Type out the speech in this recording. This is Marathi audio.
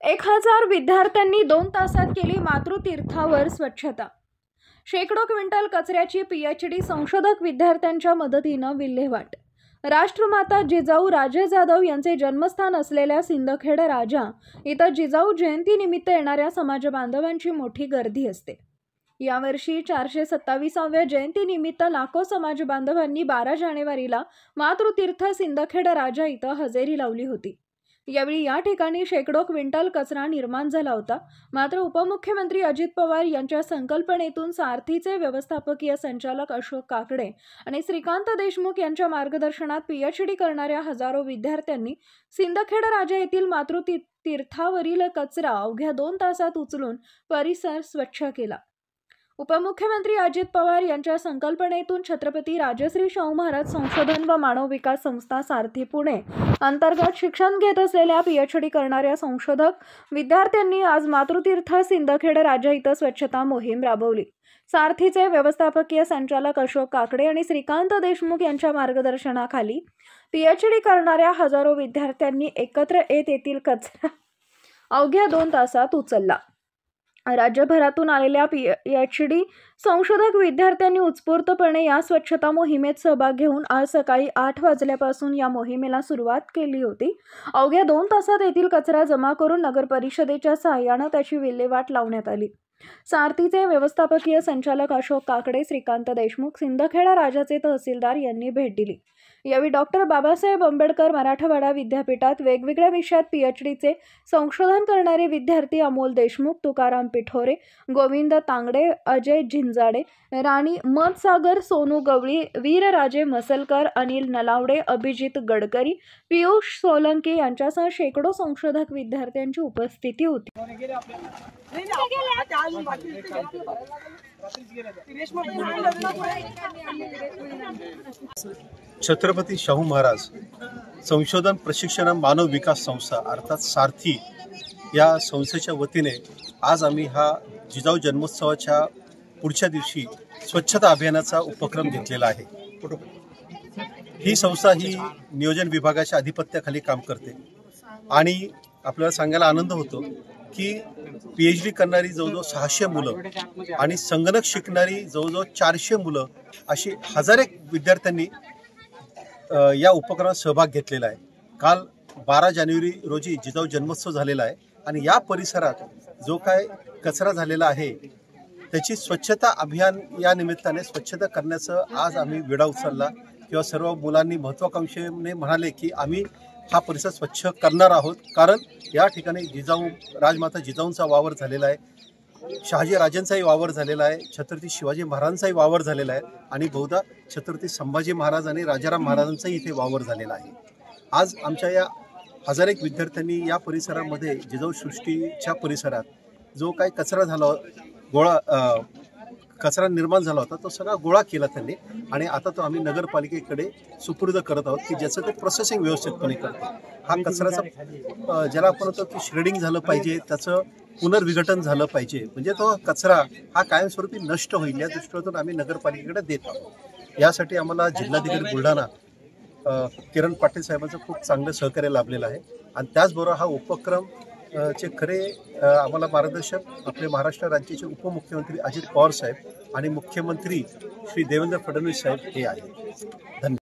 1000 विद्यार्थ्यांनी 2 तासात केली मातृतीर्थावर स्वच्छता। शेकडो क्विंटल कचऱ्याची पीएचडी संशोधक विद्यार्थ्यांच्या मदतीनं विल्हेवाट। राष्ट्रमाता जिजाऊ राजे जाधव यांचे जन्मस्थान असलेल्या सिंदखेड राजा इथं जिजाऊ जयंतीनिमित्त येणाऱ्या समाज बांधवांची मोठी गर्दी असते। यावर्षी 427व्या जयंतीनिमित्त लाखो समाज बांधवांनी 12 जानेवारीला मातृतीर्थ सिंदखेड राजा इथं हजेरी लावली होती। यावेळी या ठिकाणी शेकडो क्विंटल कचरा निर्माण झाला होता। मात्र उपमुख्यमंत्री अजित पवार यांच्या संकल्पनेतून सारथीचे व्यवस्थापकीय संचालक अशोक काकडे आणि श्रीकांत देशमुख यांच्या मार्गदर्शनात पीएचडी करणाऱ्या हजारो विद्यार्थ्यांनी सिंदखेड राजा येथील मातृतीर्थावरील कचरा अवघ्या 2 तासात उचलून परिसर स्वच्छ केला। उपमुख्यमंत्री अजित पवार यांच्या संकल्पनेतून छत्रपती राजश्री शाहू महाराज संशोधन व मानव विकास संस्था सारथी पुणे अंतर्गत शिक्षण घेत असलेल्या पीएचडी करणाऱ्या संशोधक विद्यार्थ्यांनी आज मातृतीर्थ सिंदखेड राजा इथं स्वच्छता मोहीम राबवली। सारथीचे व्यवस्थापकीय संचालक अशोक काकडे आणि श्रीकांत देशमुख यांच्या मार्गदर्शनाखाली पीएचडी करणाऱ्या हजारो विद्यार्थ्यांनी एकत्र येत येथील कचरा अवघ्या 2 तासात उचलला। राज्यभरातून आलेल्या पीएचडी संशोधक विद्यार्थ्यांनी उत्स्फूर्तपणे या स्वच्छता मोहिमेत सहभाग घेऊन आज सकाळी 8 वाजल्यापासून या मोहिमेला सुरुवात केली होती। अवघ्या 2 तासात येथील कचरा जमा करून नगर परिषदेच्या सहाय्याने त्याची विल्हेवाट लावण्यात आली। सारथीचे व्यवस्थापकीय संचालक अशोक काकडे, श्रीकांत देशमुख, सिंदखेड राजाचे तहसीलदार यांनी भेट दिली। यावेळी डॉक्टर बाबासाहेब आंबेडकर मराठवाडा विद्यापीठात वेगवेगळ्या विषयात पीएचडीचे संशोधन करणारे विद्यार्थी अमोल देशमुख, तुकाराम पिठोरे, गोविंद तांगडे, अजय झिंजाडे, राणी मधसागर, सोनू गवळी, वीरराजे मसलकर, अनिल नलावडे, अभिजित गडकरी, पियुष सोलंकी यांच्यासह शेकडो संशोधक विद्यार्थ्यांची उपस्थिती होती। छत्रपती शाहू महाराज संशोधन प्रशिक्षण मानव विकास संस्था अर्थात सारथी या संस्थेच्या वतीने आज आम्ही हा जिजाऊ जन्मोत्सवाच्या पुढच्या दिवशी स्वच्छता अभियानाचा उपक्रम घेतलेला आहे। ही संस्था ही नियोजन विभागाच्या अधिपत्याखाली काम करते आणि आपल्याला सांगायला आनंद होतो की पीएचडी करणारी जवळजवळ 600 मुलं आणि संगणक शिकणारी जवळजवळ 400 मुलं अशी हजारो विद्यार्थ्यांनी या उपक्रमात सहभाग घेतलेला आहे। काल 12 जानेवारी रोजी जिजाऊ जन्मोत्सव झालेला आहे आणि या परिसरात जो काय कचरा झालेला आहे त्याची स्वच्छता अभियान या निमित्ताने स्वच्छता करण्याचं आज आम्ही विडा उचलला किंवा सर्व मुलांनी महत्त्वाकांक्षेने म्हणाले की आम्ही हा परिसर स्वच्छ करणार आहोत, कारण या ठिकाणी जिजाऊ राजमाता जिजाऊंचा वावर झालेला आहे, शहाजी राजांचाही वावर झालेला आहे, छत्रपती शिवाजी महाराजांचाही वावर झालेला आहे आणि बहुधा छत्रपती संभाजी महाराज आणि राजाराम महाराजांचाही इथे वावर झालेला आहे। आज आमच्या या हजारो विद्यार्थ्यांनी या परिसरामध्ये जिजाऊ सृष्टीच्या परिसरात जो काही कचरा झाला कचरा निर्माण झाला होता तो सगळा गोळा केला त्यांनी आणि आता तो आम्ही नगरपालिकेकडे सुपूर्द करत आहोत की ज्याचं ते प्रोसेसिंग व्यवस्थितपणे करतो। हा कचऱ्याचा ज्याला आपण म्हणतो की श्रेडिंग झालं पाहिजे, त्याचं पुनर्विघटन झालं पाहिजे, म्हणजे तो कचरा हा कायमस्वरूपी नष्ट होईल या दृष्टीतून आम्ही नगरपालिकेकडे देत आहोत। यासाठी आम्हाला जिल्हाधिकारी बुलढाणा किरण पाटील साहेबांचं खूप चांगलं सहकार्य लाभलेलं आहे आणि त्याचबरोबर हा उपक्रम चे खरे आम्हाला मार्गदर्शक आपले महाराष्ट्र राज्याचे उपमुख्यमंत्री अजित पवार साहेब आणि मुख्यमंत्री श्री देवेंद्र फडणवीस साहेब हे आहेत।